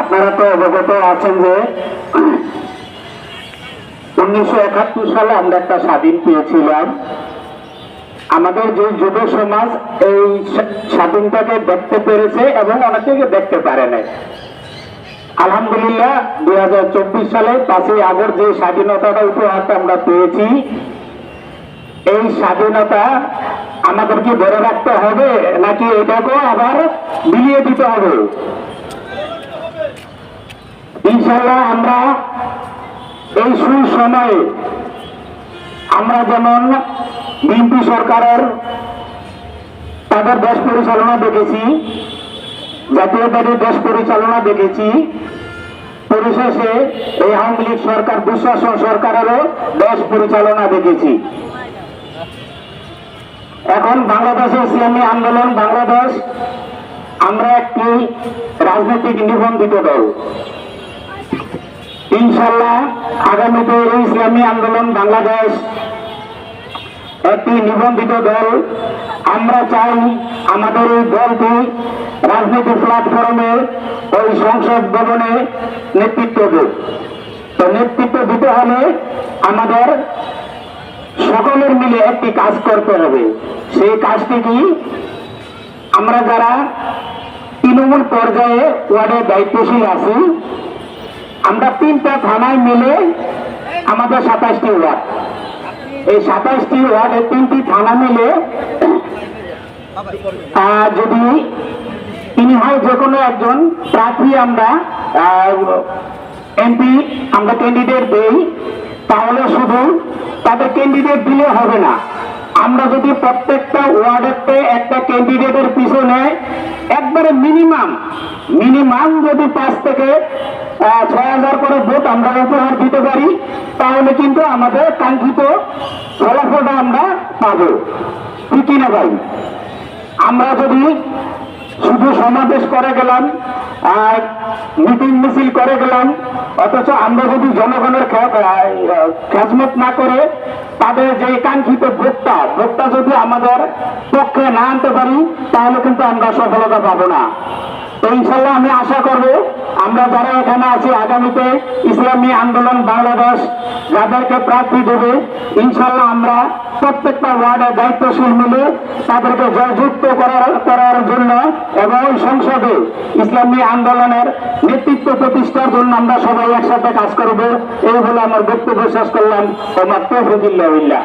আপনারা তো অবগত আছেন যে 1971 সালে আমরা একটা স্বাধীন পেয়েছিলাম। আমাদের যে যুব সমাজ এই স্বাধীনতাকে দেখতে পেরেছে এবং অনেকে দেখতে পারে নাই। আলহামদুলিল্লাহ 2024 সালে 5ই আগস্ট যে স্বাধীনতাটা উপহারটা আমরা পেয়েছি, এই স্বাধীনতা আমাদেরকে ধরে রাখতে হবে নাকি এটাকেও আবার বিলিয়ে দিতে হবে? ইনশাআল্লাহ আমরা এই সুসময়ে আমরা যেমন বিএনপি সরকারের তাদের দেশ পরিচালনা দেখেছি, জাতীয়তাবাদী দেশ পরিচালনা দেখেছি, পরিশেষে এই আওয়ামী লীগ সরকার দুঃশাসন সরকারেরও দেশ পরিচালনা দেখেছি। এখন বাংলাদেশের ইসলামী আন্দোলন বাংলাদেশ আমরা একটি রাজনৈতিক নিবন্ধিত দল। ইনশাআল্লাহ আগামীতে ইসলামী আন্দোলন বাংলাদেশ একটি নিবন্ধিত দল। আমরা চাই আমাদের এই দলটি রাজনৈতিক প্ল্যাটফর্মে ওই সংসদ ভবনে নেতৃত্ব দেব। তো নেতৃত্ব দিতে হলে আমাদের সকলের মিলে একটি কাজ করতে হবে। সেই কাজটি কি? আমরা যারা তৃণমূল পর্যায়ে ওয়ার্ডের দায়িত্বশীল আছি, আমরা 3টা থানায় মিলে আমাদের 27টি ওয়ার্ড, এই 27টি ওয়ার্ডের 3টি থানা মিলে যদি তিনি হয় যে কোনো একজন প্রার্থী আমরা এমপি আমরা ক্যান্ডিডেট দেই, তাহলে শুধু তাদের ক্যান্ডিডেট দিলে হবে না। আমরা যদি প্রত্যেকটা ওয়ার্ডেতে একটা ক্যান্ডিডেটের পিছনে একবারে মিনিমাম যদি 5 থেকে 6,000 করে ভোট আমরা উপহার দিতে পারি, তাহলে কিন্তু আমাদের কাঙ্ক্ষিত ফলাফলটা আমরা পাবো। ঠিক কিনা ভাই? আমরা যদি শুধু সমাবেশ করে গেলাম আর মিটিং মিছিল করে গেলাম, অথচ আমরা যদি জনগণের খেজমত না করে তাদের যে কাঙ্ক্ষিত ভোটটা যদি আমাদের পক্ষে না আনতে পারি, তাহলে কিন্তু আমরা সফলতা পাবো না। তো ইনশাল্লাহ আমি আশা করব আমরা যারা এখানে আছি আগামীতে ইসলামী আন্দোলন বাংলাদেশ যাদেরকে প্রার্থী দেবে, ইনশাল্লাহ আমরা প্রত্যেকটা ওয়ার্ডের দায়িত্বশীল মিলে তাদেরকে জয়যুক্ত করার জন্য এবং সংসদে ইসলামী আন্দোলনের নেতৃত্ব প্রতিষ্ঠার জন্য আমরা সবাই একসাথে কাজ করব। এই বলে আমার বক্তব্য শেষ করলাম। ওমা তৌফিকুল্লাহ।